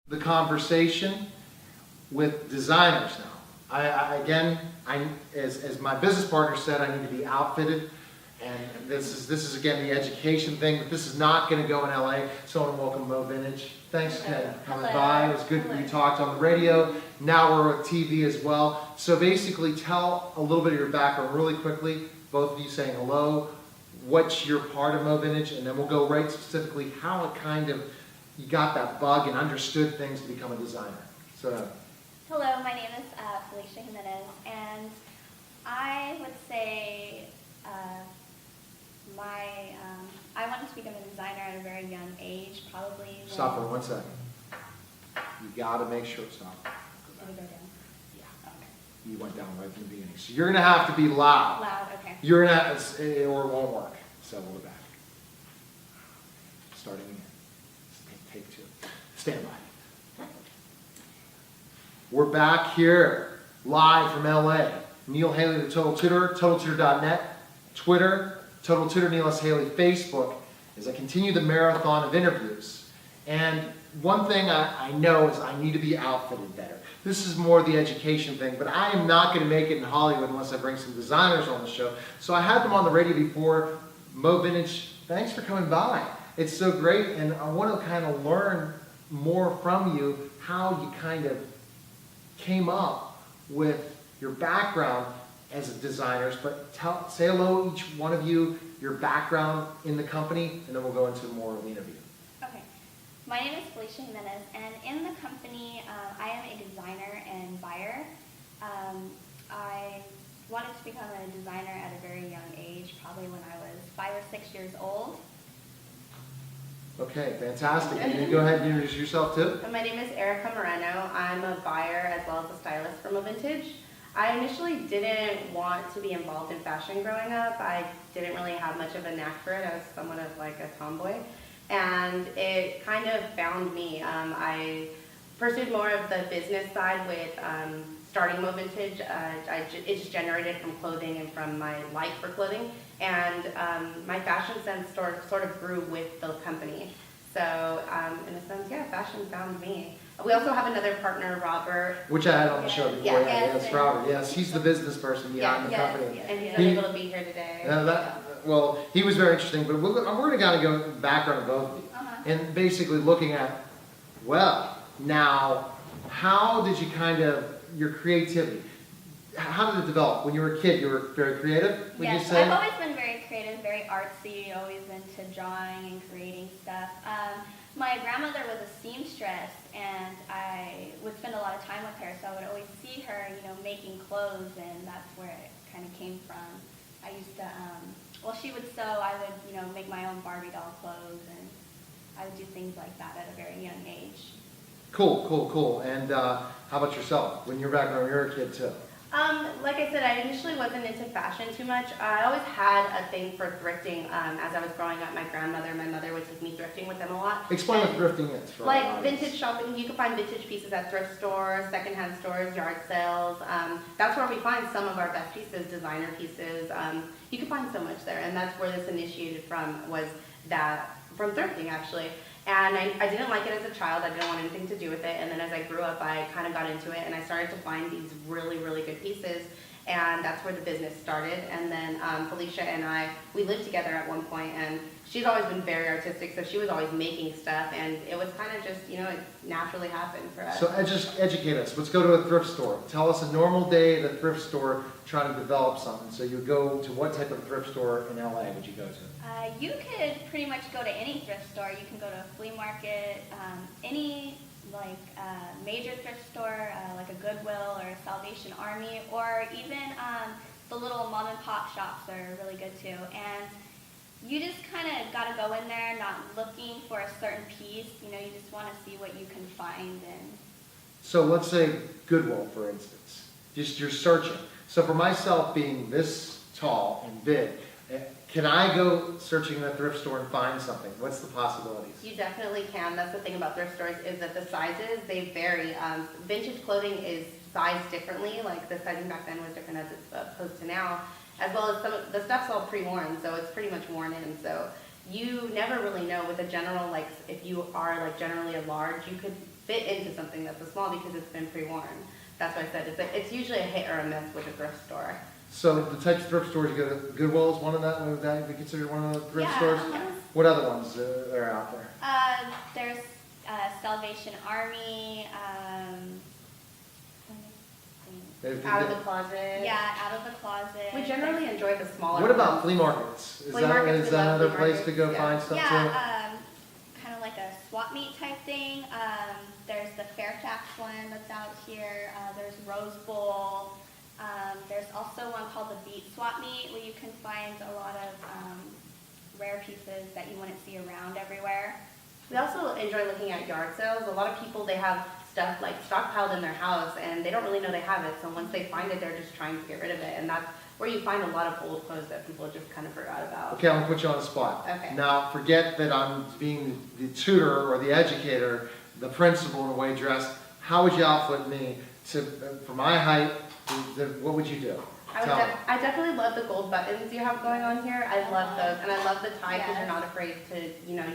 the conversation with designers now. As my business partner said, I need to be outfitted, and this is again the education thing. But this is not going to go in LA. So I want to welcome MoVintage. Thanks, Ken, for coming by. It was good that we talked on the radio. Now we're with TV as well. So basically, tell a little bit of your background really quickly. Both of you saying hello. What's your part of MoVintage, and then we'll go right specifically how it kind of you got that bug and understood things to become a designer. So. Hello, my name is Felicia Jimenez, and I would say I wanted to become a designer at a very young age, probably. Stop for 1 second. You got to make sure. Stop. Did it go down? Yeah. Okay. You went down right from the beginning. So you're going to have to be loud. Loud, okay. You're going to, or it won't work. So we'll go back. Starting again. Take two. Stand by. We're back here live from LA. Neil Haley, the Total Tutor, TotalTutor.net, Twitter, Total Tutor Neil S. Haley, Facebook, as I continue the marathon of interviews. And one thing I know is I need to be outfitted better. This is more the education thing, but I am not going to make it in Hollywood unless I bring some designers on the show. So I had them on the radio before. MoVintage, thanks for coming by. It's so great, and I want to kind of learn more from you how you kind of came up with your background as designers, but say hello, each one of you, your background in the company, and then we'll go into more of the interview. Okay. My name is Felicia Jimenez, and in the company, I am a designer and buyer. I wanted to become a designer at a very young age, probably when I was 5 or 6 years old. Okay, fantastic. Can you go ahead and introduce yourself too? My name is Erica Moreno. I'm a buyer as well as a stylist for MoVintage. I initially didn't want to be involved in fashion growing up. I didn't really have much of a knack for it. I was somewhat of like a tomboy. And it kind of found me. I pursued more of the business side with starting MoVintage. It just generated from clothing and from my like for clothing. And my fashion sense sort of grew with the company. So in a sense, yeah, fashion found me. We also have another partner, Robert. Which I had on the show before. Yeah, yes, Robert. Yes, he's the business person behind the company. Yes, and he's unable to be here today. Well, he was very interesting, but we're going to kind of go background of both of you. And basically looking at, well, now, how did you kind of, your creativity, how did it develop? When you were a kid, you were very creative, would you say? I've always been very creative, very artsy, always into drawing and creating stuff. My grandmother was a seamstress, and I would spend a lot of time with her, so I would always see her, making clothes, and that's where it kind of came from. I used to, while she would sew, I would, make my own Barbie doll clothes, and I would do things like that at a very young age. Cool. And how about yourself? When you were back when you were a kid too? Like I said, I initially wasn't into fashion too much. I always had a thing for thrifting. As I was growing up, my grandmother and my mother would take me thrifting with them a lot. Explain what thrifting is. Like vintage shopping, you can find vintage pieces at thrift stores, secondhand stores, yard sales. That's where we find some of our best pieces, designer pieces. You can find so much there, and that's where this initiated from, from thrifting actually. And I didn't like it as a child. I didn't want anything to do with it. And then as I grew up, I kind of got into it, and I started to find these really, really good pieces. And that's where the business started. And then Felicia and we lived together at one point, and she's always been very artistic, so she was always making stuff. And it was kind of just, it naturally happened for us. So educate us. Let's go to a thrift store. Tell us a normal day at a thrift store trying to develop something. So you go to what type of thrift store in LA would you go to? You could pretty much go to any thrift store. You can go to a flea market, any major thrift store, like a Goodwill or a Salvation Army, or even the little mom and pop shops are really good too. And you just kind of got to go in there not looking for a certain piece. You just want to see what you can find. And so let's say Goodwill, for instance. Just you're searching. So for myself being this tall and big, can I go searching in a thrift store and find something? What's the possibilities? You definitely can. That's the thing about thrift stores is that the sizes, they vary. Vintage clothing is sized differently. Like the sizing back then was different as opposed to now. As well as some of the stuff's all pre-worn, so it's pretty much worn in. So you never really know with a general, if you are generally a large, you could fit into something that's a small because it's been pre-worn. That's why I said it's usually a hit or a miss with a thrift store. So the types of thrift stores you go to, Goodwill is one of that. Would that be considered one of the thrift Yeah, stores? uh-huh. What other ones are out there? There's Salvation Army. Out of the closet. Yeah, Out of the Closet. We generally enjoy the smaller What about ones. flea markets? Flea markets, Is we that love another flea place to go markets, find stuff Yeah, kind of like a swap meet type thing. There's the Fairfax one that's out here. There's Rose Bowl. There's also one called the Beat Swap Meet where you can find a lot of rare pieces that you wouldn't see around everywhere. We also enjoy looking at yard sales. A lot of people, they have stuff like stockpiled in their house and they don't really know they have it. So once they find it, they're just trying to get rid of it. And that's where you find a lot of old clothes that people just kind of forgot about. to? Okay, I'm gonna put you on the spot. Okay. Now, forget that I'm being the tutor or the educator, the principal in a way dressed. How would you outfit me for my height? What would you do? Tell me. I definitely love the gold buttons you have going on here. I love those, and I love the tie because Yes. you're not afraid to,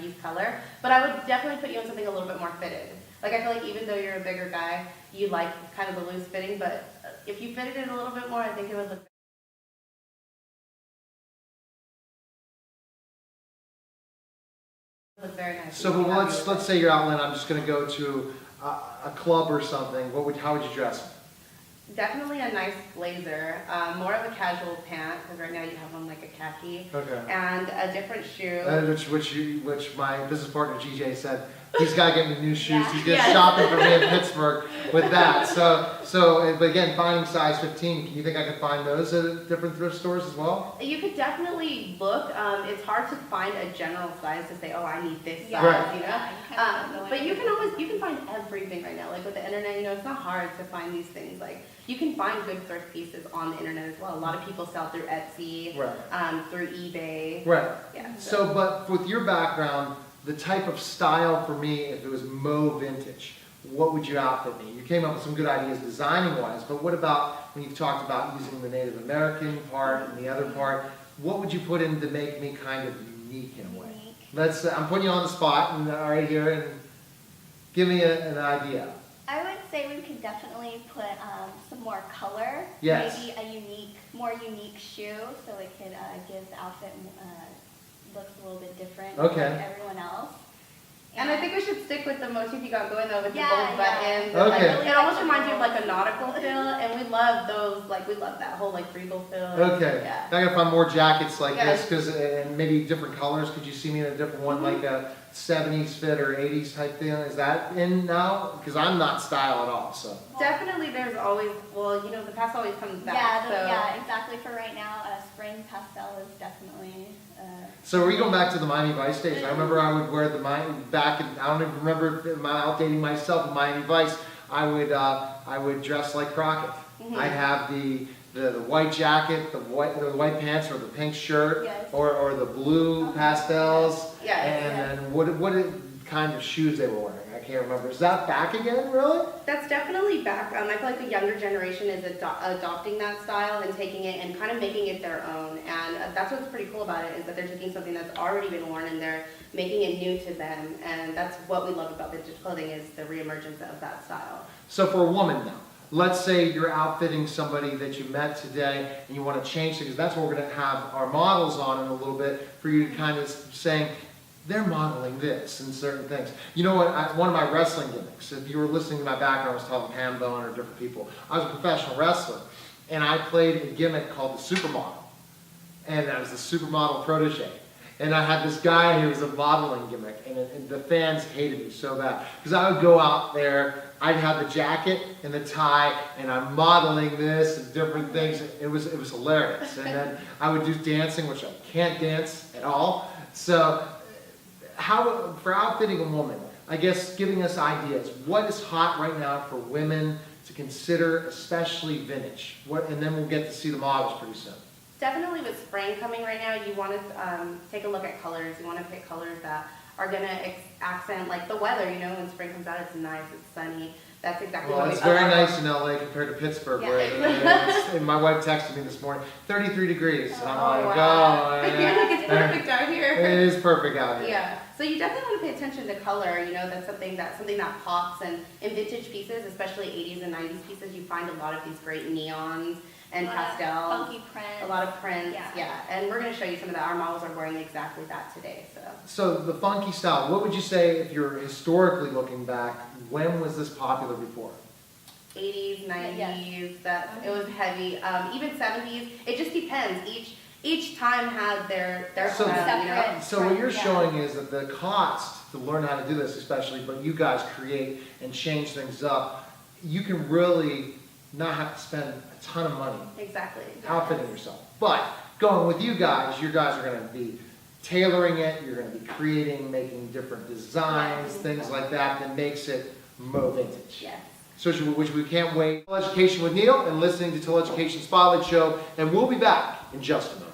use color. But I would definitely put you in something a little bit more fitted. Like I feel like even though you're a bigger guy, you like kind of the loose fitting, but if you fitted it a little bit more, I think it would look very nice. So, but let's say you're out and I'm just gonna go to a club or something. How would you dress? Definitely a nice blazer, more of a casual pant, because right now you have on like a khaki, Okay. and a different shoe. Which my business partner GJ said, he's got to get me new shoes. Yeah. He's going Yes. shopping for me in Pittsburgh with that. But again, finding size 15, can you think I could find those at different thrift stores as well? You could definitely look. It's hard to find a general size to say, oh, I need this Yeah, size, Right. yeah, you kind of don't know But you anything. can find everything right now. Like with the internet, it's not hard to find these things. Like you can find good thrift pieces on the internet as well. A lot of people sell through Etsy, Right. through eBay. Right. Yeah. So, but with your background, the type of style for me, if it was MoVintage, what would you outfit me? You came up with some good ideas designing wise, but what about when you've talked about using the Native American part and the other part, what would you put in to make me kind of unique in a way? Unique. I'm putting you on the spot and right here and give me an idea. I would say we could definitely put some more color. Yes. Maybe a more unique shoe, so it could give the outfit looks a little bit different Okay. than everyone else. And I think we should stick with the motif you got going though with Yeah, the gold buttons. yeah. And, Okay. it almost reminds you of like a nautical feel, and we love those. Like we love that whole like regal feel. Okay. Yeah. I gotta find more jackets like Yes. this, and maybe different colors. Could you see me in a different one, like a 70s fit or 80s type thing? Is that in now? Because I'm not style at all, so. Definitely, there's always the past always comes back. Yeah, exactly. For right now, spring pastel is definitely. So are we going back to the Miami Vice days? I remember I would wear the Miami back, and I don't even remember outdating myself in Miami Vice. I would dress like Crockett. Mhm. I'd have the white jacket, the white pants, or the pink shirt, Yes. or the blue pastels. Yes, And yes. then what kind of shoes they were wearing? I can't remember. Is that back again, really? That's definitely back. I feel like the younger generation is adopting that style and taking it and kind of making it their own. And that's what's pretty cool about it is that they're taking something that's already been worn and they're making it new to them. And that's what we love about vintage clothing is the reemergence of that style. So for a woman now, let's say you're outfitting somebody that you met today and you want to change things. That's what we're going to have our models on in a little bit for you to kind of saying, they're modeling this and certain things. You know what, one of my wrestling gimmicks, if you were listening to my background, I was talking ham bone or different people. I was a professional wrestler and I played a gimmick called the supermodel. And I was the supermodel protege. And I had this guy who was a modeling gimmick, and the fans hated me so bad. Because I would go out there, I'd have the jacket and the tie, and I'm modeling this and different things. It was hilarious. And then I would do dancing, which I can't dance at all. So, for outfitting a woman, I guess giving us ideas. What is hot right now for women to consider, especially vintage? And then we'll get to see the models pretty soon. Definitely with spring coming right now, you want to take a look at colors. You want to pick colors that are going to accent like the weather. When spring comes out, it's nice, it's sunny. That's exactly Well, what it's we very nice in LA compared to Pittsburgh, Yeah. where and my wife texted me this morning, 33 degrees. And I'm Oh, like, wow. oh, You're like, it's perfect out here. It is perfect out here. Yeah. So you definitely want to pay attention to color. You know, that's something that pops. And in vintage pieces, especially 80s and 90s pieces, you find a lot of these great neons and pastels. Funky prints. A lot of prints, Yeah. yeah. And we're going to show you some of that. Our models are wearing exactly that today. So the funky style, what would you say if you're historically looking back, when was this popular before? 80s, 90s, Yes. It was heavy. Even 70s. It just depends. Each time had their So- own, you know. Separate. So what you're Yeah. showing is that the cost to learn how to do this especially, but you guys create and change things up, you can really not have to spend a ton of money Exactly. outfitting yourself. But going with you guys are going to be tailoring it, you're going to be creating, making different designs, things like that makes it MoVintage. Yes. So which we can't wait. Education with Neil and listening to Total Education Spotlight Show, and we'll be back in just a moment.